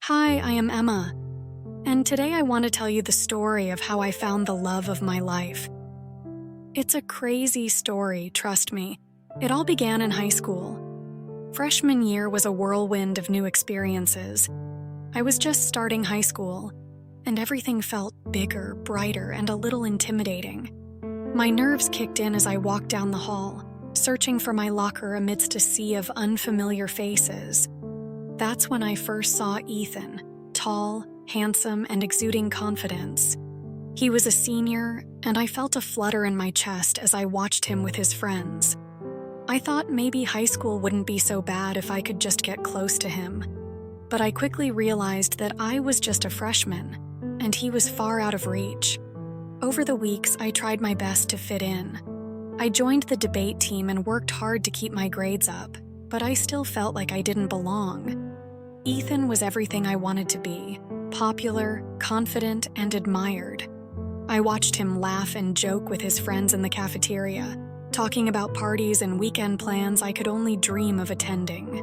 Hi, I am Emma, and today I want to tell you the story of how I found the love of my life. It's a crazy story, trust me. It all began in high school. Freshman year was a whirlwind of new experiences. I was just starting high school, and everything felt bigger, brighter, and a little intimidating. My nerves kicked in as I walked down the hall, searching for my locker amidst a sea of unfamiliar faces. That's when I first saw Ethan, tall, handsome, and exuding confidence. He was a senior, and I felt a flutter in my chest as I watched him with his friends. I thought maybe high school wouldn't be so bad if I could just get close to him. But I quickly realized that I was just a freshman, and he was far out of reach. Over the weeks, I tried my best to fit in. I joined the debate team and worked hard to keep my grades up, but I still felt like I didn't belong. Ethan was everything I wanted to be: popular, confident, and admired. I watched him laugh and joke with his friends in the cafeteria, talking about parties and weekend plans I could only dream of attending.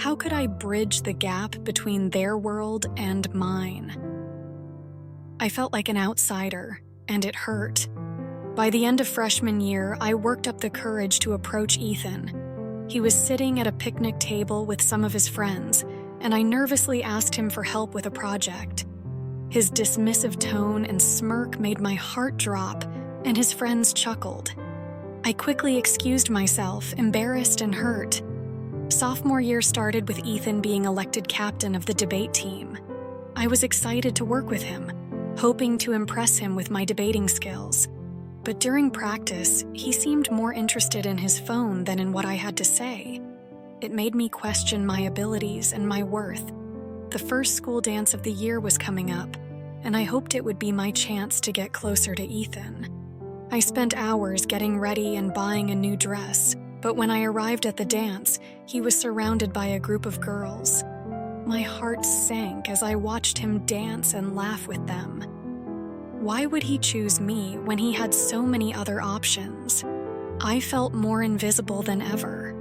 How could I bridge the gap between their world and mine? I felt like an outsider, and it hurt. By the end of freshman year, I worked up the courage to approach Ethan. He was sitting at a picnic table with some of his friends, and I nervously asked him for help with a project. His dismissive tone and smirk made my heart drop, and his friends chuckled. I quickly excused myself, embarrassed and hurt. Sophomore year started with Ethan being elected captain of the debate team. I was excited to work with him, hoping to impress him with my debating skills. But during practice, he seemed more interested in his phone than in what I had to say. It made me question my abilities and my worth. The first school dance of the year was coming up, and I hoped it would be my chance to get closer to Ethan. I spent hours getting ready and buying a new dress, but when I arrived at the dance, he was surrounded by a group of girls. My heart sank as I watched him dance and laugh with them. Why would he choose me when he had so many other options? I felt more invisible than ever.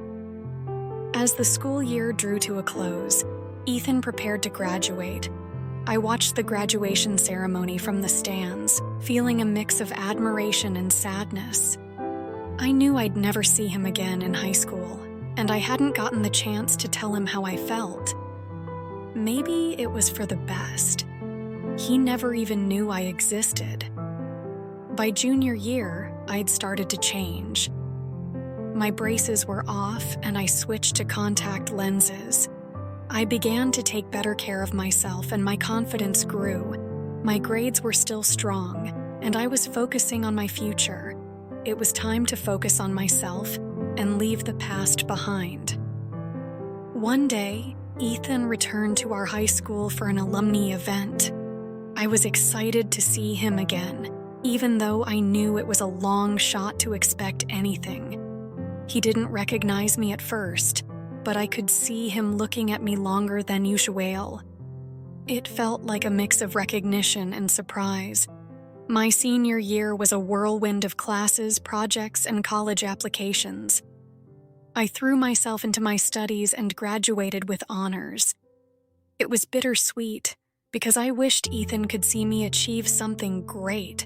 As the school year drew to a close, Ethan prepared to graduate. I watched the graduation ceremony from the stands, feeling a mix of admiration and sadness. I knew I'd never see him again in high school, and I hadn't gotten the chance to tell him how I felt. Maybe it was for the best. He never even knew I existed. By junior year, I'd started to change. My braces were off, and I switched to contact lenses. I began to take better care of myself, and my confidence grew. My grades were still strong, and I was focusing on my future. It was time to focus on myself and leave the past behind. One day, Ethan returned to our high school for an alumni event. I was excited to see him again, even though I knew it was a long shot to expect anything. He didn't recognize me at first, but I could see him looking at me longer than usual. It felt like a mix of recognition and surprise. My senior year was a whirlwind of classes, projects, and college applications. I threw myself into my studies and graduated with honors. It was bittersweet, because I wished Ethan could see me achieve something great,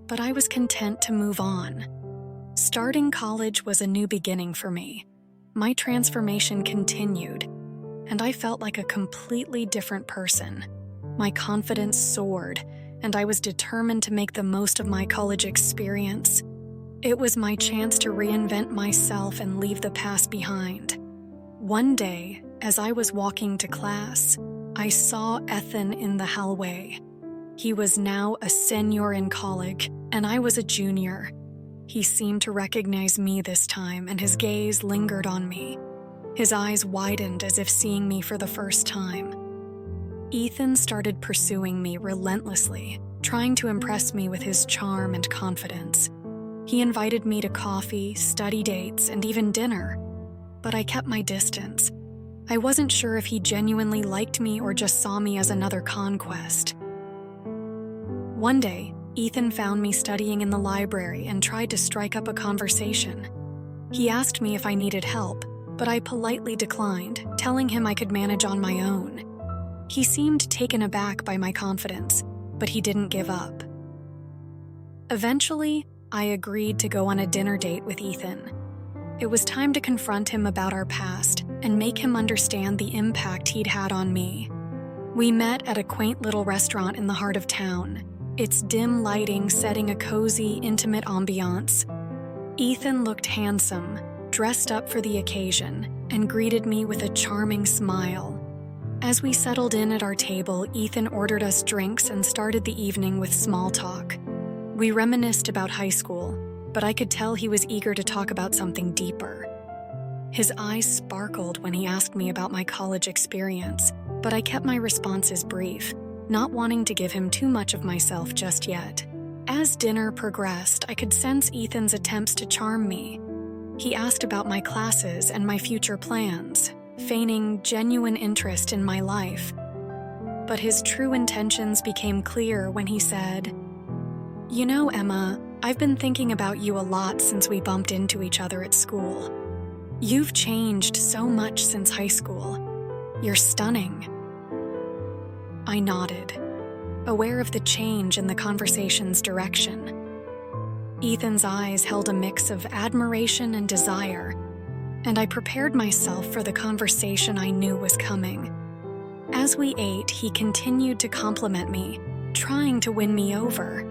but I was content to move on. Starting college was a new beginning for me. My transformation continued, and I felt like a completely different person. My confidence soared, and I was determined to make the most of my college experience. It was my chance to reinvent myself and leave the past behind. One day, as I was walking to class, I saw Ethan in the hallway. He was now a senior in college, and I was a junior. He seemed to recognize me this time, and his gaze lingered on me. His eyes widened as if seeing me for the first time. Ethan started pursuing me relentlessly, trying to impress me with his charm and confidence. He invited me to coffee, study dates, and even dinner, but I kept my distance. I wasn't sure if he genuinely liked me or just saw me as another conquest. One day, Ethan found me studying in the library and tried to strike up a conversation. He asked me if I needed help, but I politely declined, telling him I could manage on my own. He seemed taken aback by my confidence, but he didn't give up. Eventually, I agreed to go on a dinner date with Ethan. It was time to confront him about our past and make him understand the impact he'd had on me. We met at a quaint little restaurant in the heart of town, its dim lighting setting a cozy, intimate ambiance. Ethan looked handsome, dressed up for the occasion, and greeted me with a charming smile. As we settled in at our table, Ethan ordered us drinks and started the evening with small talk. We reminisced about high school, but I could tell he was eager to talk about something deeper. His eyes sparkled when he asked me about my college experience, but I kept my responses brief, not wanting to give him too much of myself just yet. As dinner progressed, I could sense Ethan's attempts to charm me. He asked about my classes and my future plans, feigning genuine interest in my life. But his true intentions became clear when he said, "You know, Emma, I've been thinking about you a lot since we bumped into each other at school. You've changed so much since high school. You're stunning." I nodded, aware of the change in the conversation's direction. Ethan's eyes held a mix of admiration and desire, and I prepared myself for the conversation I knew was coming. As we ate, he continued to compliment me, trying to win me over.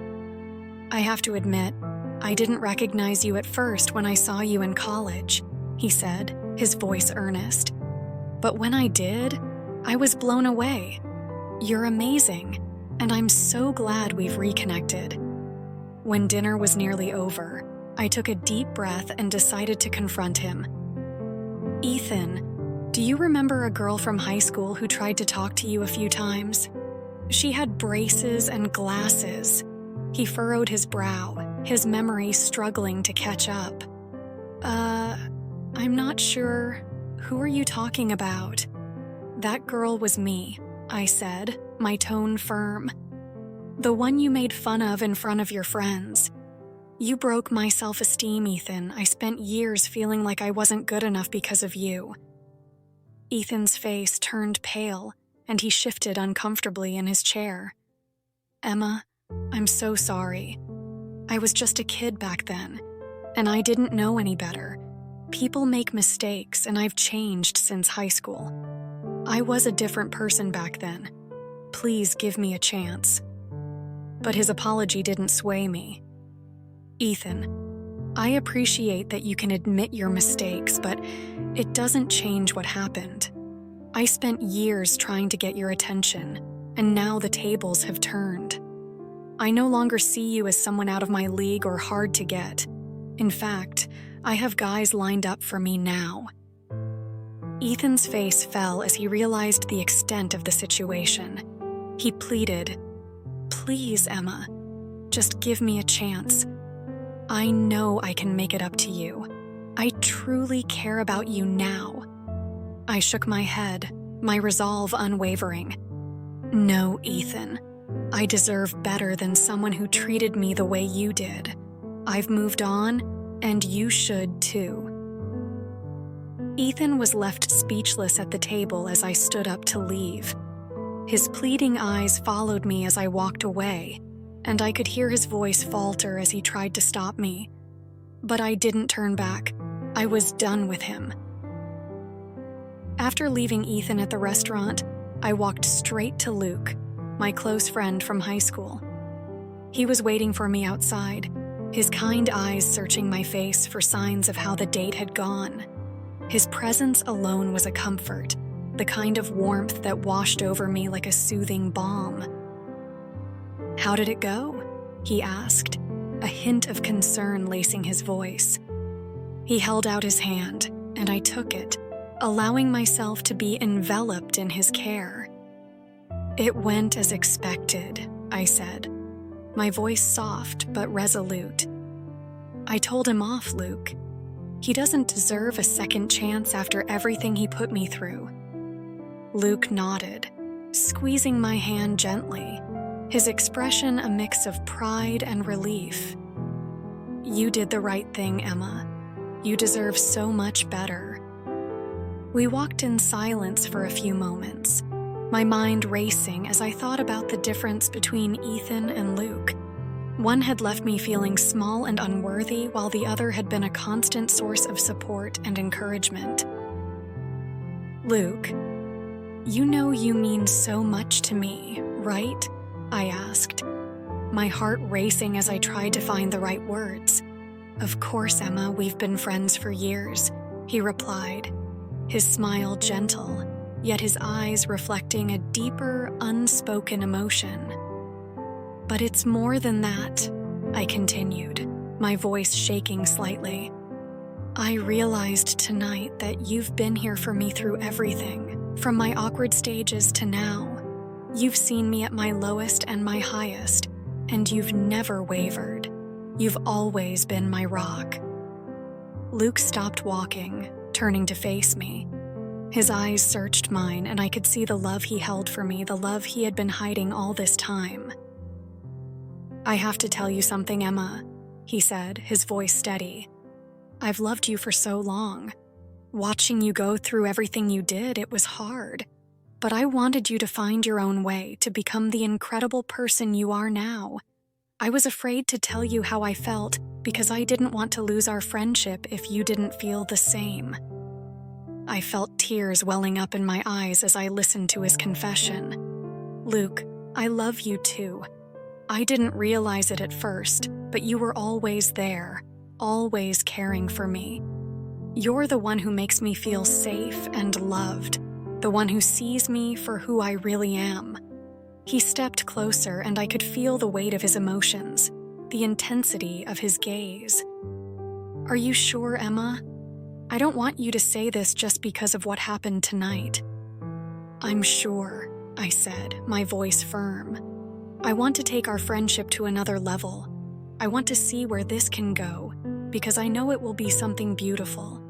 "I have to admit, I didn't recognize you at first when I saw you in college," he said, his voice earnest. "But when I did, I was blown away. You're amazing, and I'm so glad we've reconnected." When dinner was nearly over, I took a deep breath and decided to confront him. "Ethan, do you remember a girl from high school who tried to talk to you a few times? She had braces and glasses." He furrowed his brow, his memory struggling to catch up. I'm not sure. Who are you talking about?" "That girl was me," I said, my tone firm. "The one you made fun of in front of your friends. You broke my self-esteem, Ethan. I spent years feeling like I wasn't good enough because of you." Ethan's face turned pale, and he shifted uncomfortably in his chair. "Emma, I'm so sorry. I was just a kid back then, and I didn't know any better. People make mistakes, and I've changed since high school. I was a different person back then. Please give me a chance." But his apology didn't sway me. "Ethan, I appreciate that you can admit your mistakes, but it doesn't change what happened. I spent years trying to get your attention, and now the tables have turned. I no longer see you as someone out of my league or hard to get. In fact, I have guys lined up for me now." Ethan's face fell as he realized the extent of the situation. He pleaded, "Please, Emma, just give me a chance. I know I can make it up to you. I truly care about you now." I shook my head, my resolve unwavering. "No, Ethan. I deserve better than someone who treated me the way you did. I've moved on, and you should too." Ethan was left speechless at the table as I stood up to leave. His pleading eyes followed me as I walked away, and I could hear his voice falter as he tried to stop me. But I didn't turn back. I was done with him. After leaving Ethan at the restaurant, I walked straight to Luke, my close friend from high school. He was waiting for me outside, his kind eyes searching my face for signs of how the date had gone. His presence alone was a comfort, the kind of warmth that washed over me like a soothing balm. "How did it go?" he asked, a hint of concern lacing his voice. He held out his hand, and I took it, allowing myself to be enveloped in his care. "It went as expected," I said, my voice soft but resolute. "I told him off, Luke. He doesn't deserve a second chance after everything he put me through." Luke nodded, squeezing my hand gently, his expression a mix of pride and relief. "You did the right thing, Emma. You deserve so much better." We walked in silence for a few moments. my mind racing as I thought about the difference between Ethan and Luke. One had left me feeling small and unworthy, while the other had been a constant source of support and encouragement. "Luke, you know you mean so much to me, right?" I asked, my heart racing as I tried to find the right words. "Of course, Emma, we've been friends for years," he replied, his smile gentle, yet his eyes reflecting a deeper, unspoken emotion. "But it's more than that," I continued, my voice shaking slightly. "I realized tonight that you've been here for me through everything, from my awkward stages to now. You've seen me at my lowest and my highest, and you've never wavered. You've always been my rock." Luke stopped walking, turning to face me. His eyes searched mine, and I could see the love he held for me, the love he had been hiding all this time. "I have to tell you something, Emma," he said, his voice steady. "I've loved you for so long. Watching you go through everything you did, it was hard. But I wanted you to find your own way, to become the incredible person you are now. I was afraid to tell you how I felt because I didn't want to lose our friendship if you didn't feel the same." I felt tears welling up in my eyes as I listened to his confession. "Luke, I love you too. I didn't realize it at first, but you were always there, always caring for me. You're the one who makes me feel safe and loved, the one who sees me for who I really am." He stepped closer, and I could feel the weight of his emotions, the intensity of his gaze. "Are you sure, Emma? I don't want you to say this just because of what happened tonight." "I'm sure," I said, my voice firm. "I want to take our friendship to another level. I want to see where this can go, because I know it will be something beautiful."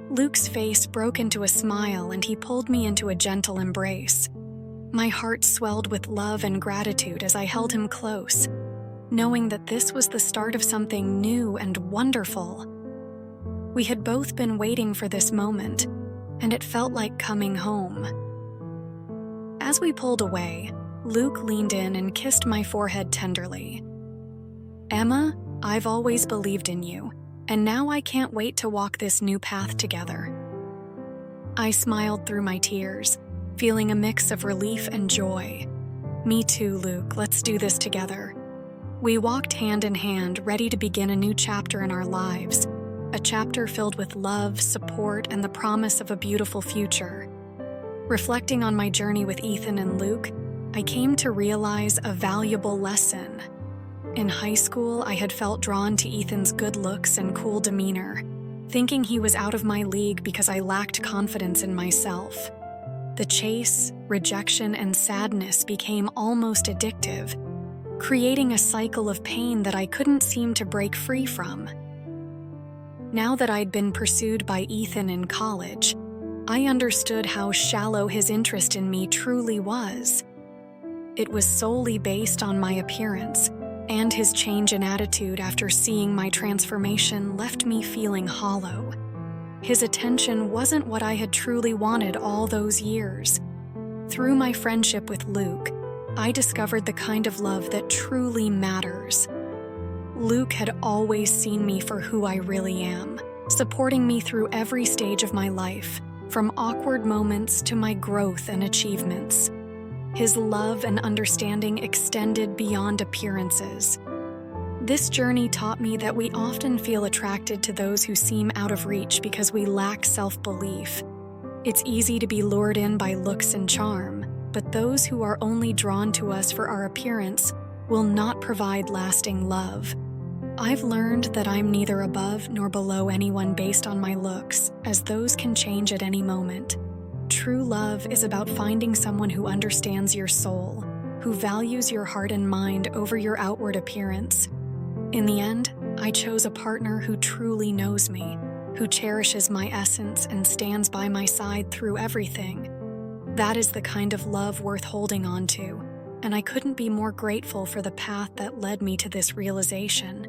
Luke's face broke into a smile, and he pulled me into a gentle embrace. My heart swelled with love and gratitude as I held him close, knowing that this was the start of something new and wonderful. We had both been waiting for this moment, and it felt like coming home. As we pulled away, Luke leaned in and kissed my forehead tenderly. "Emma, I've always believed in you, and now I can't wait to walk this new path together." I smiled through my tears, feeling a mix of relief and joy. "Me too, Luke, let's do this together." We walked hand in hand, ready to begin a new chapter in our lives, a chapter filled with love, support, and the promise of a beautiful future. Reflecting on my journey with Ethan and Luke, I came to realize a valuable lesson. In high school, I had felt drawn to Ethan's good looks and cool demeanor, thinking he was out of my league because I lacked confidence in myself. The chase, rejection, and sadness became almost addictive, creating a cycle of pain that I couldn't seem to break free from. Now that I'd been pursued by Ethan in college, I understood how shallow his interest in me truly was. It was solely based on my appearance, and his change in attitude after seeing my transformation left me feeling hollow. His attention wasn't what I had truly wanted all those years. Through my friendship with Luke, I discovered the kind of love that truly matters. Luke had always seen me for who I really am, supporting me through every stage of my life, from awkward moments to my growth and achievements. His love and understanding extended beyond appearances. This journey taught me that we often feel attracted to those who seem out of reach because we lack self-belief. It's easy to be lured in by looks and charm, but those who are only drawn to us for our appearance will not provide lasting love. I've learned that I'm neither above nor below anyone based on my looks, as those can change at any moment. True love is about finding someone who understands your soul, who values your heart and mind over your outward appearance. In the end, I chose a partner who truly knows me, who cherishes my essence and stands by my side through everything. That is the kind of love worth holding on to, and I couldn't be more grateful for the path that led me to this realization.